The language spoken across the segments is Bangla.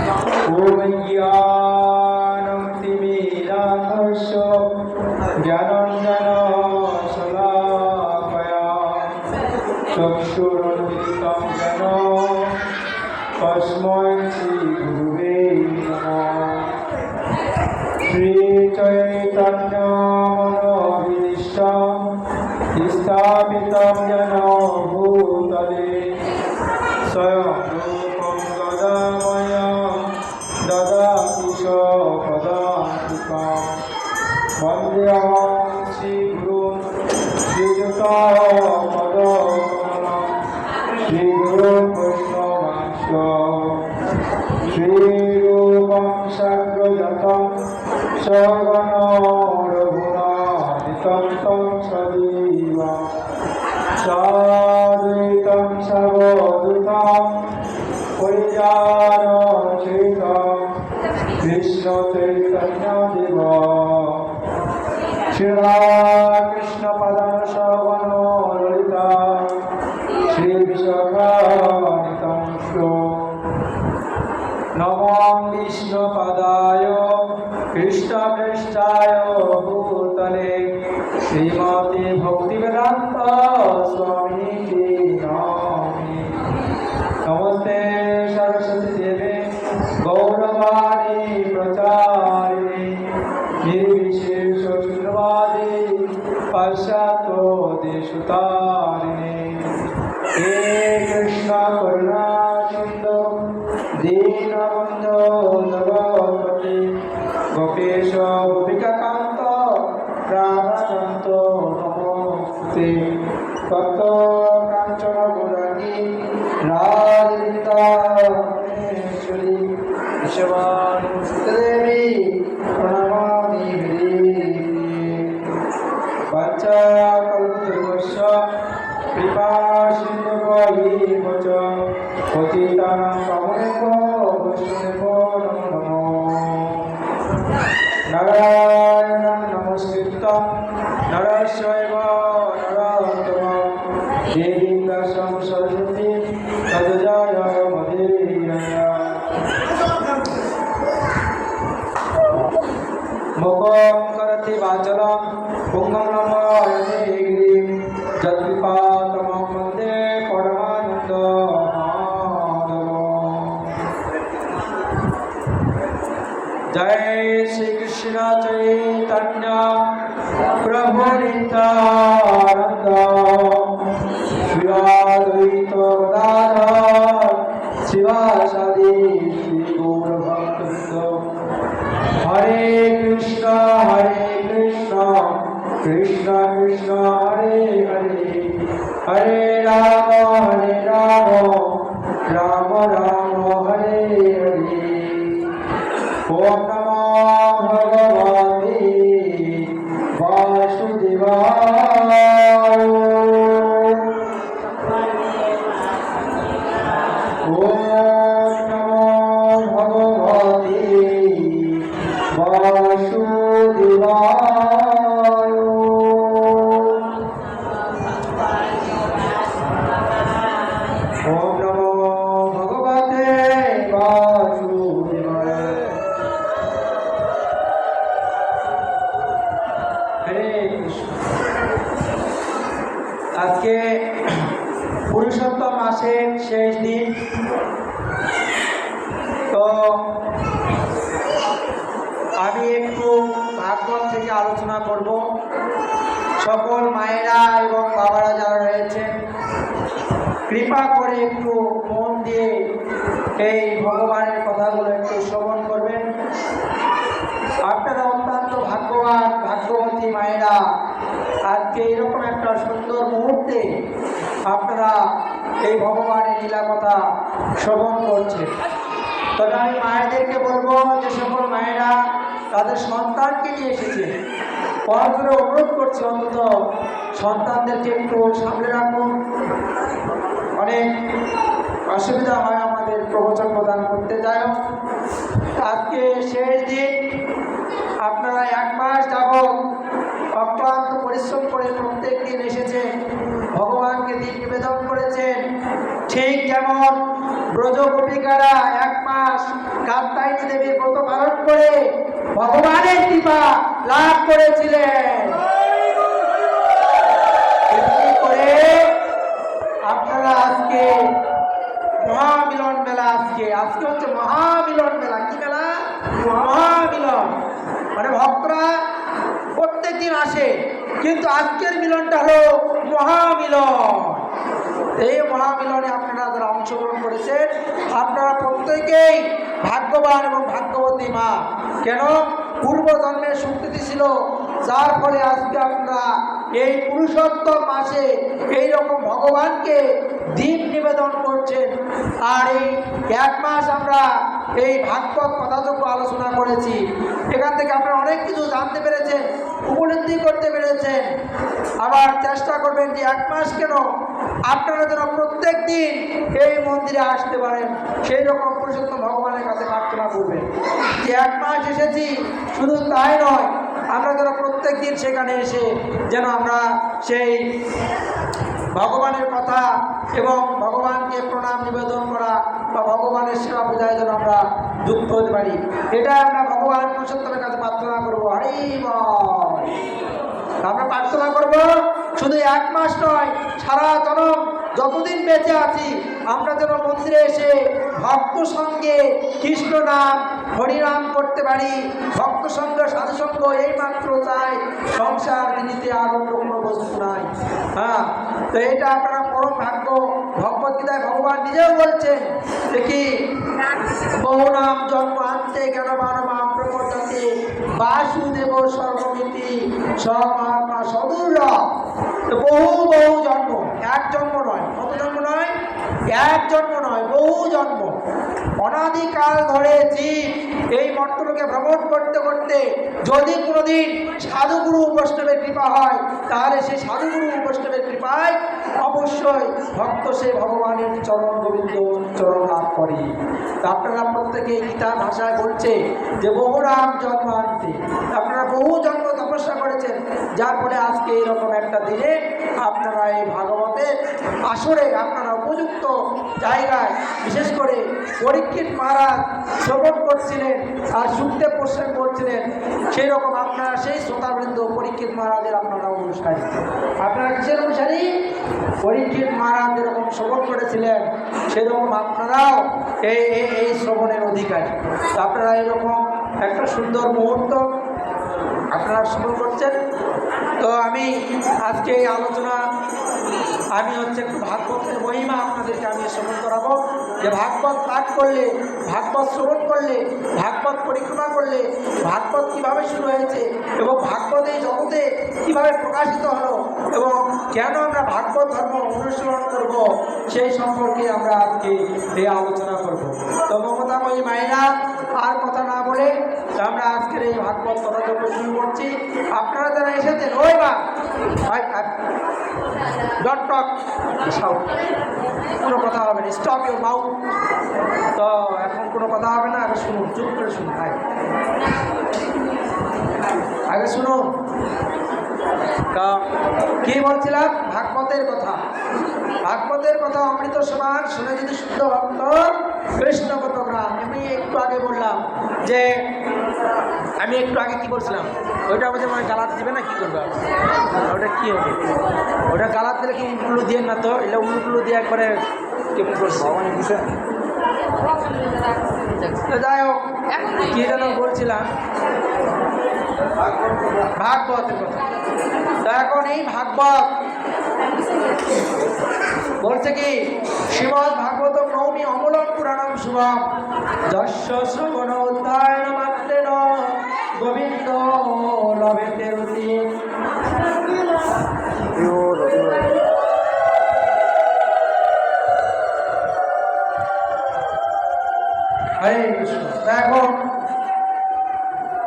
ॐ ज्ञानतिमिरान्धस्य ज्ञानाञ्जनशलाकया चक्षुरुन्मिलितं येन तस्मै श्रीगुरुवे नमः। श्रीचैतन्यमनोभीष्टं स्थापितं येन भूतले स्वयं रूपं गदामय ददाति स्वपदान्तिकं वन्देऽहं श्रीगुरुं श्रीयुतापदकमलं श्रीगुरुं वैष्णवांश्च श्रीरूपं सद्गतं सगणरघुनाथितं तं सजीव साद्वैतं सर्वदूतं परिचारयितं कृष्णचैतन्यदेव श्रीरामकृष्णपदाश्रवणललिता श्रीविशाखान्वितं नमो विष्णुपदाय कृष्णपृष्ठाय भूतले श्रीमते भक्तिवेदान्त स्वामिने नामिने। नमस्ते सरस्वती देवे गौरवाणी प्रचारिणे निर्विशेष शून्यवादी पाश्चात्य देशतारिणे। हे कृष्ण करुणा सिन्धु दीनबन्धो जगत्पते गोपेश गोपिकान्त राधाकान्त नमोऽस्तुते। तप्त काञ्चन गौराङ्गी राधिकाश्वरी विश्वानुसुतदेवी प्रणमामि हरिः। वञ्चाकल्पतरुश्च कृपासिन्धुभ्येव च पतितानां पावनेभ्यो वैष्णवेभ्यो नमो नमः। नारायणं नमस्कृत्य नरस्यैव नरोत्तमं देवीं दासं सरस्वतीं तदजाय मदीयया। मुखं करोति वाचालं पुंगं नमामि गिरिं यत्कृपातमं वन्दे परमानन्दमाधवम्। जय श्री कृष्ण चैतन्य प्रभु नित्यानंद श्री अद्वैत गदाधर शिवासादि श्री गौर भक्तवृंद। हरे कृष्ण कृष्ण कृष्ण हरे हरे हरे राम राम राम हरे हरे। ओम नमो भगवते वासुदेवाय। ओम नमो भगवते वासुदेवाय। ओम नमो भगवते वासुदेवाय। আজকে পুরুষোত্তম মাসের শেষ দিন, তো আমি একটু ভাগবত থেকে আলোচনা করব। সকল মায়েরা এবং বাবারা যারা রয়েছেন কৃপা করে একটু মন দিয়ে এই ভগবানের কথাগুলো একটু শ্রবণ করবেন। আপনারা অত্যন্ত ভাগ্যবান ভাগ্যবতী মায়েরা, আজকে এরকম একটা সুন্দর মুহূর্তে আপনারা এই ভগবানের লীলা কথা শ্রবণ করছেন। তবে আমি মায়েদেরকে বলবো, যে সকল মায়েরা তাদের সন্তানকে নিয়ে এসেছে, পড়াশোনা অনুরোধ করছি অন্তত সন্তানদেরকে একটু সামনে রাখুন। অনেক অসুবিধা হয় আমাদের প্রবচন প্রদান করতে যায়। আজকে শেষ দিন, আপনারা এক মাস যাবৎ অক্লান্ত পরিশ্রম করে প্রত্যেক দিন এসেছে ভগবানকে দিন নিবেদন করেছেন। ঠিক যেমন ব্রজ গোপিকারা এক মাস কাঁদতে কাত্যায়নী দেবীর ব্রত পালন করে ভগবানের কৃপা লাভ করেছিলেন। এমনি করে আপনারা আজকে মহামিলন মেলা, আজকে হচ্ছে মহামিলন মেলা। কি মেলা? মহামিলন। মানে ভক্তরা প্রত্যেকদিন আসে, কিন্তু আজকের মিলনটা হলো মহামিলন। এই মহামিলনে আপনারা যারা অংশগ্রহণ করেছেন, আপনারা প্রত্যেকেই ভাগ্যবান এবং ভাগ্যবতী মা। কেন? পূর্বজন্মের সুকৃতি ছিল, যার ফলে আজকে আপনারা এই পুরুষোত্তম মাসে এইরকম ভগবানকে দীপ নিবেদন করছেন। আর এই এক মাস আমরা এই ভাগবত কথাযোগ্য আলোচনা করেছি। এখান থেকে আপনারা অনেক কিছু জানতে পেরেছেন, উপলব্ধি করতে পেরেছেন। আবার চেষ্টা করবেন যে এক মাস কেন, আপনারা যেন প্রত্যেক দিন এই মন্দিরে আসতে পারেন, সেই রকম পুরুষোত্তম ভগবানের কাছে প্রার্থনা করবেন যে এক মাস এসেছি, শুধু তাই নয়, আমরা যেন প্রত্যেক দিন সেখানে এসে যেন আমরা সেই ভগবানের কথা এবং ভগবানকে প্রণাম নিবেদন করা বা ভগবানের সেবা পূজায় যেন আমরা যুক্ত হতে পারি। এটা আমরা ভগবান পুরুষোত্তমের কাছে প্রার্থনা করবো। হরি বল। আমরা প্রার্থনা করব শুধু এক মাস নয়, সারা জনম যতদিন বেঁচে আছি আমরা যেন মন্দিরে এসে ভক্ত সঙ্গে কৃষ্ণ নাম হরিনাম করতে পারি। ভক্ত সঙ্গ সাধুসঙ্গ এই মাত্র চাই, সংসার নিতে আর অন্য কোনো বস্তু নাই। হ্যাঁ, তো এটা আপনারা পরম ভাগ্য। ভগবদ্গীতায় ভগবান নিজেও বলছেন দেখি, বহু নাম জন্ম আনতে জ্ঞানবান মাম প্রবর্ততে বাসুদেব সর্বমিতি সমাত্মা সদুর্লভ। বহু বহু জন্ম, এক জন্ম নয়। কত জন্ম নয়? এক জন্ম নয়, বহু জন্ম। অনাদিকাল ধরে জীব এই মর্তলোকে ভ্রমণ করতে করতে যদি কোনোদিন সাধুগুরু বৈষ্ণবের কৃপা হয়, তাহলে সেই সাধুগুরু বৈষ্ণবের কৃপায় অবশ্যই ভক্ত সে ভগবানের চরণ গোবিন্দ চরণ লাভ করে। আপনারা প্রত্যেকে গীতা ভাষায় বলছে যে বহু রাম জন্ম আনতে, আপনারা বহু জন্ম তপস্যা করেছেন, যার ফলে আজকে এইরকম একটা দিনে আপনারা এই ভাগবতের আসরে আপনারা উপযুক্ত জায়গায়, বিশেষ করে পরীক্ষিত মহারাজ শ্রবণ করছিলেন আর সুখদেব প্রশ্ন করছিলেন, সেই রকম আপনারা সেই শ্রোতাবৃন্দ পরীক্ষিত মহারাজের আপনারা অনুসারী। আপনারা কিসের অনুসারী? পরীক্ষিত মহারাজ যেরকম শ্রবণ করেছিলেন সেরকম আপনারাও এই শ্রবণের অধিকারী। আপনারা এরকম একটা সুন্দর মুহূর্ত আপনারা শ্রবণ করছেন। তো আমি আজকে এই আলোচনা আমি একটু ভাগবতের মহিমা আপনাদেরকে আমি শ্রবণ করাবো, যে ভাগবত পাঠ করলে, ভাগবত শ্রবণ করলে, ভাগবত পরিক্রমা করলে ভাগবত কীভাবে শুরু হয়েছে এবং ভাগবত এই জগতে কীভাবে প্রকাশিত হলো এবং কেন আমরা ভাগবত ধর্ম অনুসরণ করব, সেই সম্পর্কে আমরা আজকে এই আলোচনা করব। তো মমতাময়ী মায়েরা, আর কথা না বলে আমরা আজকের এই ভাগবত কথাযোগ্য শুরু করছি। আপনারা যারা এসেছেন, ওই মা ডট টক সাউন্ড, কোনো কথা হবে না, স্টপ ইউর মাউথ। তো এখন কোনো কথা হবে না, আগে শুনুন, চুপ করে শুনুন, আগে শুনুন। কি বলছিলাম? ভাগবতের কথা। ভাগবতের কথা অমৃত সমান, শুনে যদি শুদ্ধ ভক্ত কৃষ্ণগত গ্রাম। আমি একটু আগে বললাম যে, আমি একটু আগে কি বলছিলাম, ওইটা আমাদের মানে গালাত দিবে না, কি করবে ওটা? কি হবে ওটা? গালাত দিলে কি উল্লু দিয়ে না? তো এটা উল্লু দিয়ে একবারে কেমন করছে যাই হোক, কি যেন বলছিলাম, ভাগবতের কথা। তো এখন এই ভাগবত বলছে কি, শ্রীমদ্ ভাগবত নৌমি অমূলম পুরাণম শুভম যস্য শ্রবণ উদ্ধারণ মাত্রেণ গোবিন্দ লভেতে রতি। হরে কৃষ্ণ। দেখো,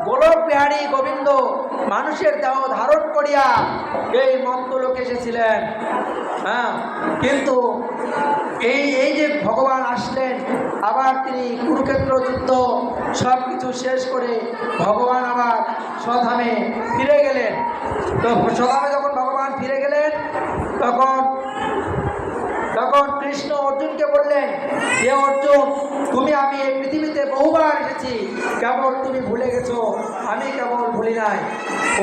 গোলক বিহারী গোবিন্দ মানুষের দেহ ধারণ করিয়া এই মর্তলোকে এসেছিলেন। হ্যাঁ, কিন্তু এই যে ভগবান আসলেন, আবার তিনি কুরুক্ষেত্র যুদ্ধ সব কিছু শেষ করে ভগবান আবার স্বধামে ফিরে গেলেন। তো স্বধামে যখন ভগবান ফিরে গেলেন, তখন কৃষ্ণ অর্জুনকে বললেন, যে অর্জুন, তুমি আমি এই পৃথিবীতে বহুবার এসেছি, আছি, কেবল তুমি ভুলে গেছো, আমি কেবল ভুলি নাই।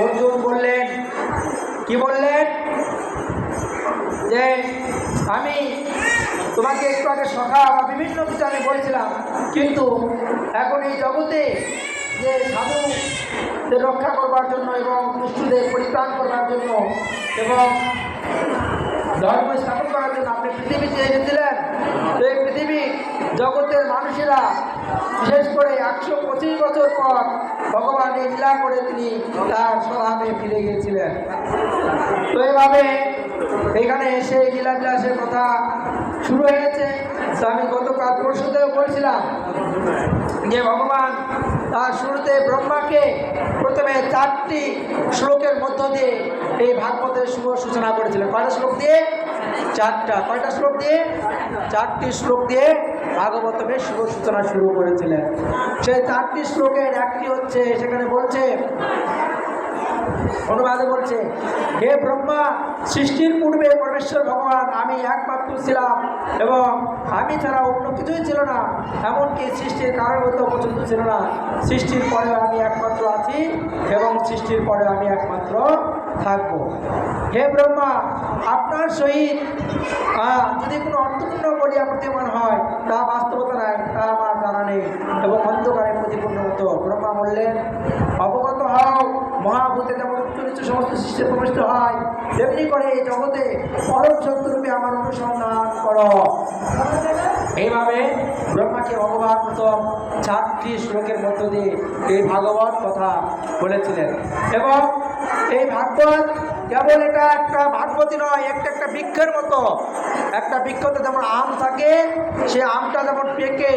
অর্জুন বললেন, কি বললেন? যে আমি তোমাকে একটু আগে সখা বা বিভিন্ন কিছু আমি বলছিলাম, কিন্তু এখন এই জগতে যে সাধুদের রক্ষা করবার জন্য এবং দুষ্টুদের পরিত্রাণ করবার জন্য এবং ধর্ম স্থাপন করার জন্য আপনি পৃথিবীতে এসেছিলেন। তো এই পৃথিবী জগতের মানুষেরা বিশেষ করে 125 বছর পর ভগবান এই লীলা করে তিনি তার স্বভাবে ফিরে গিয়েছিলেন। তো এইভাবে এখানে এসে লীলা বিলাসের কথা শুরু হয়েছে। তো আমি গতকাল পরশুতেও বলছিলাম যে ভগবান তার শুরুতে ব্রহ্মাকে প্রথমে 4টি শ্লোকের মধ্য দিয়ে এই ভাগবতের শুভ সূচনা করেছিলেন। কয়টা শ্লোক দিয়ে? 4টা। কয়টা শ্লোক দিয়ে? 4টি শ্লোক দিয়ে ভাগবতের শুভ সূচনা শুরু করেছিলেন। সেই 4টি শ্লোকের একটি হচ্ছে, সেখানে বলছে, অনুবাদে বলছে, হে ব্রহ্মা, সৃষ্টির পূর্বে পরমেশ্বর ভগবান আমি একমাত্র ছিলাম এবং আমি ছাড়া অন্য কিছুই ছিল না, এমনকি সৃষ্টির কারণভূত পর্যন্ত ছিল না। সৃষ্টির পরেও আমি একমাত্র আছি এবং সৃষ্টির পরে আমি একমাত্র থাকব। হে ব্রহ্মা, আপনার সহিত যদি কোনো অর্থপূর্ণ বলিয়া প্রতিমান হয়, তা বাস্তবতা নাই, তা আমার জানা নেই এবং অন্ধকারে প্রতিপূর্ণ হতো। ব্রহ্মা বললেন, অবগত হও, মহাভূতে যেমন উচ্চ নিচু সমস্ত সৃষ্টি প্রবিষ্ট হয়, তেমনি করে এই জগতে পরম সত্যরূপে আমার অনুসন্ধান করো। এইভাবে ব্রহ্মাকে ভগবান প্রথম 4টি শ্লোকের মধ্য দিয়ে এই ভাগবত কথা বলেছিলেন। এবং এই ভাগবত কেবল এটা একটা ভাগবতী নয়, একটা বৃক্ষের মতো। একটা বৃক্ষতে যেমন আম থাকে, সে আমটা যেমন পেকে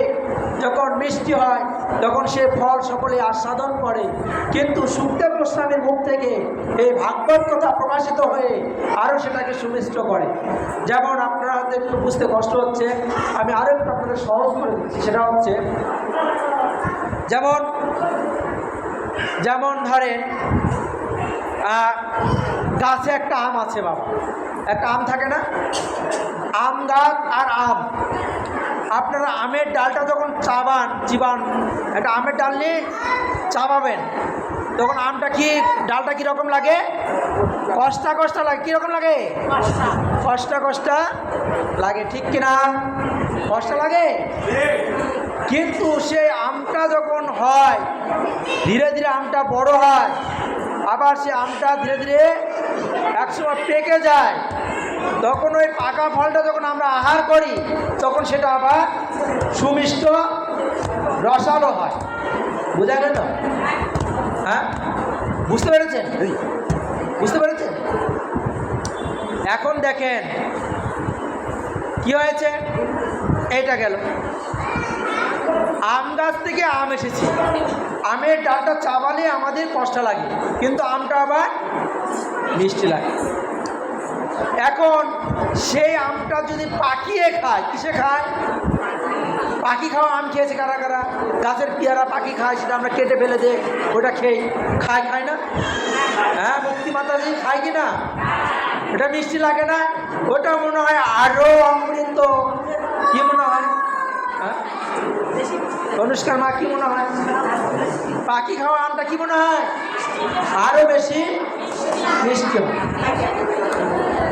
যখন মিষ্টি হয় তখন সে ফল সকলে আস্বাদন করে, কিন্তু সুখদেব গোস্বামীর মুখ থেকে এই ভাগবত কথা প্রকাশিত হয়ে আরও সেটাকে সুমিষ্ট করে। যেমন আপনারা হয়তো একটু বুঝতে কষ্ট হচ্ছে, আমি আরও একটু আপনাদের সহজ করে দিচ্ছি। সেটা হচ্ছে, যেমন ধরেন গাছে একটা আম আছে, বাবা একটা আম থাকে না, আম গাছ আর আম। আপনারা আমের ডালটা যখন চিবান, একটা আমের ডাল নিয়ে চাবাবেন, তখন ডালটা কীরকম লাগে? কষ্টা লাগে। কীরকম লাগে? কষ্টা লাগে, ঠিক কিনা? কষ্ট লাগে। কিন্তু সেই আমটা যখন হয়, ধীরে ধীরে আমটা বড় হয়, আবার সে আমটা ধীরে ধীরে একসময় পেকে যায়, তখন ওই পাকা ফলটা যখন আমরা আহার করি, তখন সেটা আবার সুমিষ্ট রসালো হয়। বোঝা গেল? হ্যাঁ, বুঝতে পেরেছেন? এখন দেখেন কি হয়েছে। এইটা গেল, আম গাছ থেকে আম এসেছে, আমের ডালটা চাবালে আমাদের কষ্ট লাগে, কিন্তু আমটা আবার মিষ্টি লাগে। এখন সেই আমটা যদি পাকিয়ে খায়, কিসে খায়? পাখি খাওয়া আম খেয়েছে কারা? গাছের পেয়ারা পাখি খায়, সেটা আমরা কেটে ফেলে দেয়, ওটা খায় না? হ্যাঁ, মুক্তি মাতাজি খায় কি না? ওটা মিষ্টি লাগে না? ওটা মনে হয় আরও অমৃত। কি মনে হয়? হ্যাঁ, অনুষ্কার মা কি মনে হয়? পাখি খাওয়া আমটা কি মনে হয়? আরও বেশি মিষ্টি হয়।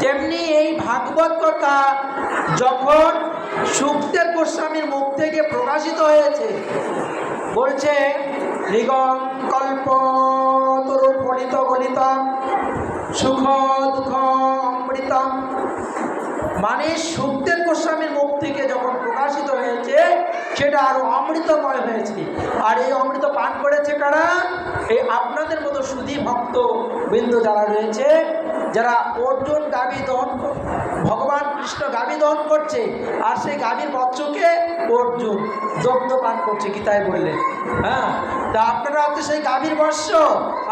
তেমনি এই ভাগবত কথা যখন সুখদেব গোস্বামীর মুখ থেকে প্রকাশিত হয়েছে, বলছে, নিগম কল্প তরু ফলিত গলিতম সুখ দুঃখ অমৃতম। মানে সুখদেব গোস্বামীর মুখ থেকে যখন প্রকাশিত হয়েছে, সেটা আরো অমৃতময় হয়েছে। আর এই অমৃত পান করেছে কারা? এই আপনাদের মতো সুধী ভক্ত বৃন্দ যারা রয়েছে, যারা অর্জুন গাভী দহন, ভগবান কৃষ্ণ গাভী দহন করছে, আর সেই গাভীর বৎসকে অর্জুন দগ্ধ পান করছে, গীতায় বললেন। হ্যাঁ, তা আপনারা হচ্ছে সেই গাভীর বৎস,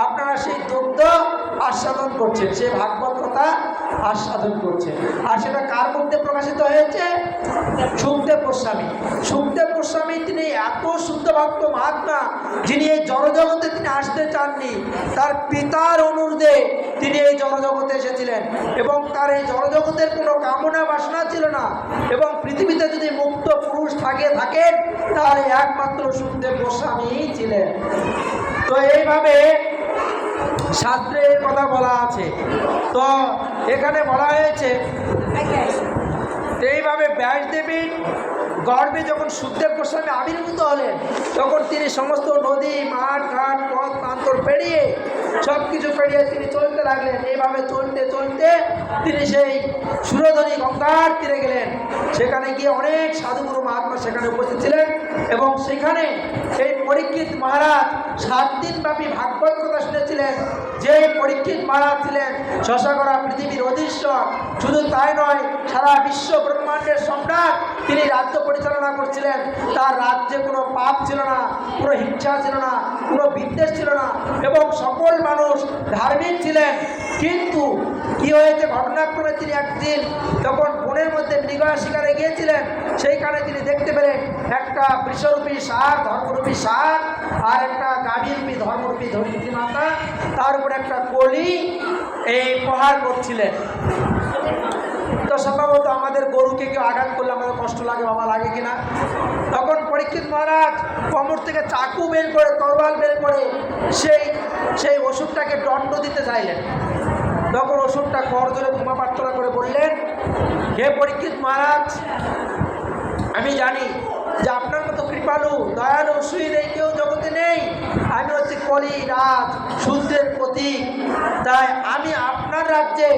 আপনারা সেই দগ্ধ আস্বাদন করছেন। সেই ভাগবত পরমাত্মকতা আস্বাদন করছে। আর সেটা কার মধ্যে প্রকাশিত হয়েছে? সুখদেব গোস্বামী। সুখদেব গোস্বামী তিনি এত শুদ্ধ ভক্ত মহাত্মা, যিনি এই জড়জগতে তিনি আসতে চাননি, তার পিতার অনুরোধে তিনি এই জড়জগতে এসেছিলেন এবং তার এই জড়জগতের কোনো কামনা বাসনা ছিল না। এবং পৃথিবীতে যদি মুক্ত পুরুষ থাকেন তাহলে একমাত্র সুখদেব গোস্বামীই ছিলেন। তো এইভাবে শাস্ত্রের কথা বলা আছে। তো এখানে বলা হয়েছে এইভাবে ব্যাসদেবীর গর্ভে যখন সুখদেব গোস্বামী আবির্ভূত হলেন, তখন তিনি সমস্ত নদী, মাঠ, ঘাট, পথ প্রান্তর পেরিয়ে সব কিছু পেরিয়ে তিনি চলতে লাগলেন। এইভাবে চলতে চলতে তিনি সেই সুরধনী গঙ্গার তীরে গেলেন। সেখানে গিয়ে অনেক সাধুগুরু মহাত্মা সেখানে উপস্থিত ছিলেন এবং সেখানে এই পরীক্ষিত মহারাজ 7 দিন ব্যাপী ভাগবত কথা শুনেছিলেন। যে পরীক্ষিত মহারাজ ছিলেন শশাগরা পৃথিবীর অধীশ্বর, শুধু তাই নয়, সারা বিশ্ব ব্রহ্মাণ্ডের সম্রাট, তিনি রাজ্য পরিচালনা করছিলেন। তার রাজ্যে কোনো পাপ ছিল না, কোনো হিংসা ছিল না, কোনো বিদ্বেষ ছিল না এবং সকল মানুষ ধার্মিক ছিলেন। কিন্তু কি হয়েছে, ঘটনাক্রমে তিনি একদিন যখন বনের মধ্যে মৃগয়া শিকারে গিয়েছিলেন, সেইখানে তিনি দেখতে পেলেন একটা বৃষরূপী ষাঁড়, ধর্মরূপী ষাঁড়, আর একটা গাভীরূপী ধর্মরূপী ধরিত্রী মাতা, তার উপরে একটা কলি এই প্রহার করছিলেন। তো সম্ভবত আমাদের গরুকে কেউ আঘাত করলে আমাদের কষ্ট লাগে, বাবা লাগে কিনা? তখন পরীক্ষিত মহারাজ কোমর থেকে চাকু বের করে, তরবাল বের করে সেই ওষুধটাকে দণ্ড দিতে চাইলেন। তখন ওষুধটা করজোরে ক্ষমা প্রার্থনা করে বললেন, হে পরীক্ষিত মহারাজ, আমি জানি যে আপনার মতো কৃপালু দয়ালু সুই নেই কেউ জগতে নেই। আমি হচ্ছে কলি রাজ, সূর্যের প্রতীক। তাই আমি আপনার রাজ্যে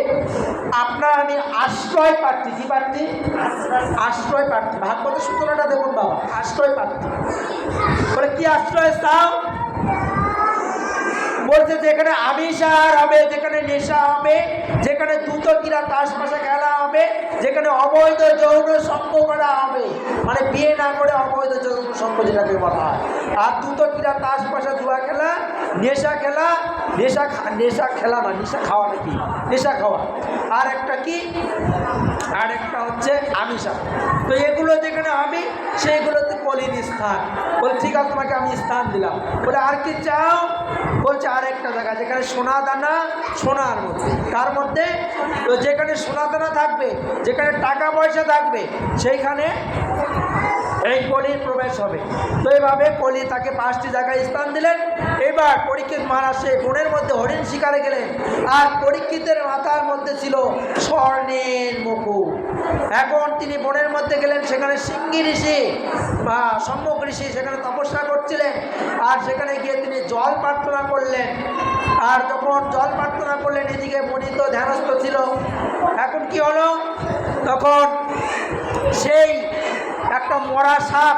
আমি আশ্রয় প্রার্থী। কি প্রার্থী? আশ্রয় প্রার্থী। ভাগবত সূচনাটা দেখুন বাবা, আশ্রয় প্রার্থী বলে কি আশ্রয় চাও? বলছে যেখানে আমিষাহার হবে, যেখানে নেশা হবে, যেখানে দ্রুত ক্রীড়া তাস পাশা খেলা হবে, যেখানে অবৈধ যৌন সঙ্গ করা হবে, মানে বিয়ে না করে অবৈধ যৌন সঙ্গ যেটাকে বলা হয়, আর দ্রুত ক্রীড়া তাস পাশা জুয়া খেলা, নেশা খেলা, নেশা খেলা না, নেশা খাওয়া নাকি, নেশা খাওয়া, আর একটা কি, আর একটা হচ্ছে আমিষা। তো এগুলো যেখানে হবে সেইগুলোতে কলির স্থান। বলে ঠিক আছে, তোমাকে আমি স্থান দিলাম। বলে আর কি চাও? বলছে আর একটা জায়গা যেখানে সোনা দানা, সোনার মধ্যে, তার মধ্যে তো যেখানে সোনা দানা থাকবে, যেখানে টাকা পয়সা থাকবে, সেইখানে এই কলির প্রবেশ হবে। তো এইভাবে কলি তাকে 5টি জায়গায় স্থান দিলেন। এবার পরীক্ষিত মহারাজ সেই বনের মধ্যে হরিণ শিকারে গেলেন, আর পরীক্ষিতের মাথার মধ্যে ছিল স্বর্ণের মুকুট। এখন তিনি বনের মধ্যে গেলেন, সেখানে সিংহী ঋষি বা সম্মুখ ঋষি সেখানে তপস্যা করছিলেন। আর সেখানে গিয়ে তিনি জল প্রার্থনা করলেন। আর যখন জল প্রার্থনা করলেন, এদিকে মণি তো ধ্যানস্থ ছিল। এখন কি হলো, তখন সেই একটা মরা সাপ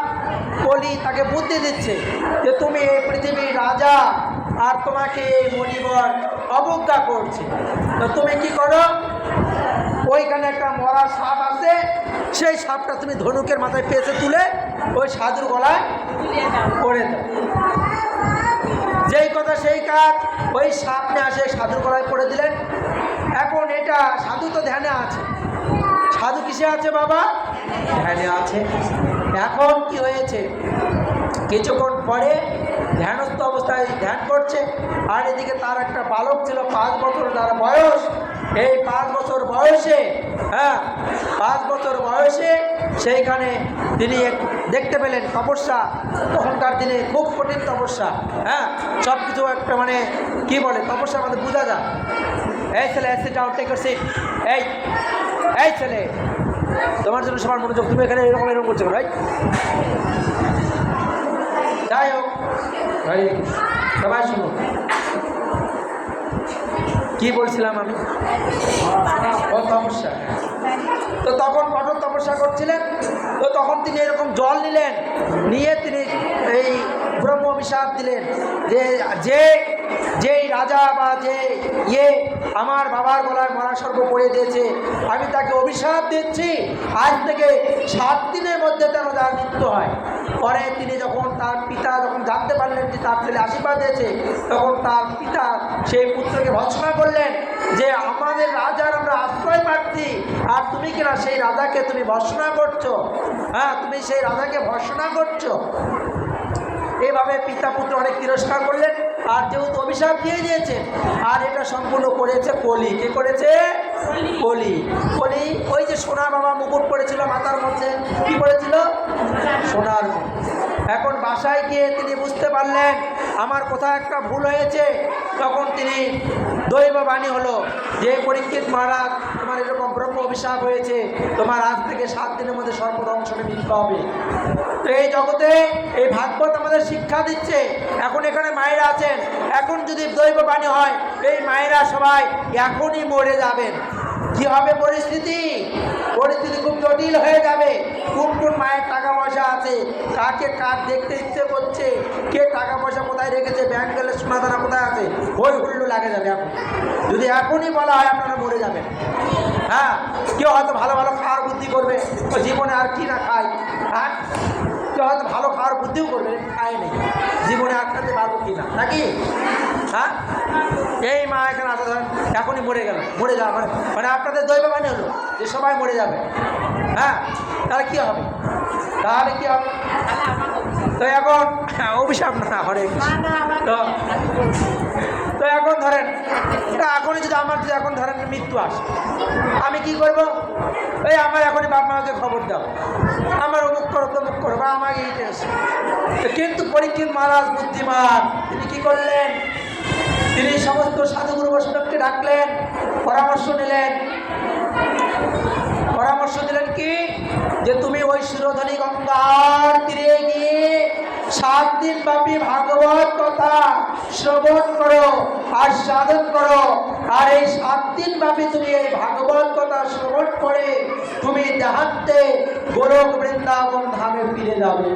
কলি তাকে বুদ্ধি দিচ্ছে যে তুমি এই পৃথিবীর রাজা, আর তোমাকে এই মণিবর অবজ্ঞা করছে। তো তুমি কি করো, ওইখানে একটা মরা সাপ আছে, সেই সাপটা তুমি ধনুকের মাথায় পেঁচে তুলে ওই সাধুর গলায় পড়ে দাও। যেই কথা সেই কাজ, ওই সাপ নিয়ে আসে সাধুর গলায় পড়ে দিলেন। এখন এটা সাধু তো ধ্যানে আছে। সাধু কিসে আছে বাবা? ধ্যানে আছে। এখন কি হয়েছে, কিছুক্ষণ পরে ধ্যানস্থ অবস্থায় ধ্যান করছে, আর এদিকে তার একটা বালক ছিল 5 বছর তার বয়স। এই 5 বছর বয়সে, 5 বছর বয়সে সেইখানে তিনি দেখতে পেলেন তপস্যা। তখনকার দিনে খুব কঠিন তপস্যা, সব কিছু একটা মানে কি বলে তপস্যা আমাদের বোঝা যায়। এই ছেলে sit down, take your seat. এই ছেলে, তোমার জন্য সবার মনোযোগ, তুমি এখানে এরকম করছো ভাই। যাই হোক, সবাই শুনো কি বলছিলাম আমি, তপস্যা। তো তখন কঠোর তপস্যা করছিলেন। তো তখন তিনি এরকম জল নিলেন, নিয়ে তিনি এই ব্রহ্ম অভিশাপ দিলেন যে যেই রাজা বা যে আমার বাবার গলায় মরা সর্প পড়ে দিয়েছে, আমি তাকে অভিশাপ দিচ্ছি আজ থেকে 7 দিনের মধ্যে যেন তার মৃত্যু হয়। পরে তিনি যখন তার পিতা যখন জানতে পারলেন যে তার ছেলে আশীর্বাদ দিয়েছে, তখন তার পিতা সেই পুত্রকে ভৎসনা করলেন যে আমাদের রাজার আমরা আশ্রয় প্রার্থী, আর তুমি কিনা সেই রাজাকে তুমি ভর্ৎসনা করছো। হ্যাঁ, তুমি সেই রাজাকে ভর্ৎসনা করছো। এইভাবে পিতা পুত্র অনেক তিরস্কার করলেন, আর যেহেতু অভিশাপ দিয়ে দিয়েছেন, আর এটা সম্পূর্ণ করেছে কলি। কে করেছে? কলি। কলি ওই যে সোনা বাবা মুকুট পড়েছিল মাথার মধ্যে, কি পড়েছিল? সোনার মুকুট। এখন বাসায় গিয়ে তিনি বুঝতে পারলেন আমার কোথাও একটা ভুল হয়েছে। তখন তিনি দৈববাণী হলো যে পরীক্ষিত মহারাজ, তোমার এরকম ব্রহ্ম অভিশাপ হয়েছে, তোমার আজ থেকে 7 দিনের মধ্যে সর্বদংশনে মৃত্যু হবে। তো এই জগতে এই ভাগবত আমাদের শিক্ষা দিচ্ছে। এখন এখানে মায়েরা আছেন, এখন যদি দৈববাণী হয় এই মায়েরা সবাই এখনই মরে যাবেন। কি হবে পরিস্থিতি? পরিস্থিতি খুব জটিল হয়ে যাবে। কোন কোন মায়ের টাকা পয়সা আছে, কাকে কার দেখতে ইচ্ছে করছে, কে টাকা পয়সা কোথায় রেখেছে, ব্যাংক গেলে সোনাদানা কোথায় আছে, হই হুল্লো লাগে যাবে। এখন যদি এখনই বলা হয় আপনারা মরে যাবেন। হ্যাঁ, কেউ হয়তো ভালো ভালো খাওয়ার বুদ্ধি করবে, ও জীবনে আর কি না খায়। হ্যাঁ, কেউ হয়তো ভালো খাওয়ার বুদ্ধিও করবে, খায় নেই, জীবনে আর খাতে পারবো কি না, নাকি? হ্যাঁ, এই মা এখানে আসা ধরেন এখনই মরে গেল, মরে যাওয়া মানে আপনাদের দৈববাণী হলো যে সবাই মরে যাবে। হ্যাঁ, তাহলে কী হবে? তাহলে কী হবে? তো এখন অভিশাপ না হরে তো এখন ধরেন এখনই যদি আমার যদি এখন ধরেন মৃত্যু আসে, আমি কি করব? এই আমার এখনই বাপ মাকে খবর দাও, আমার অমুক করো তমুক করো, বা আমাকে এইটা আসে। কিন্তু পরীক্ষিত মহারাজ বুদ্ধিমান, তিনি কি করলেন? তিনি সমস্ত সাধুগুরু বৈষ্ণবকে ডাকলেন, পরামর্শ নিলেন। পরামর্শ দিলেন কি? যে তুমি ওই সুরধনী গঙ্গার তীরে গিয়ে 7 দিন ব্যাপী ভাগবত কথা শ্রবণ করো আর সাধন করো। আর এই 7 দিন ব্যাপী তুমি এই ভাগবত কথা শ্রবণ করে তুমি দেহান্তে গোলক বৃন্দাবন ধামে ফিরে যাবে।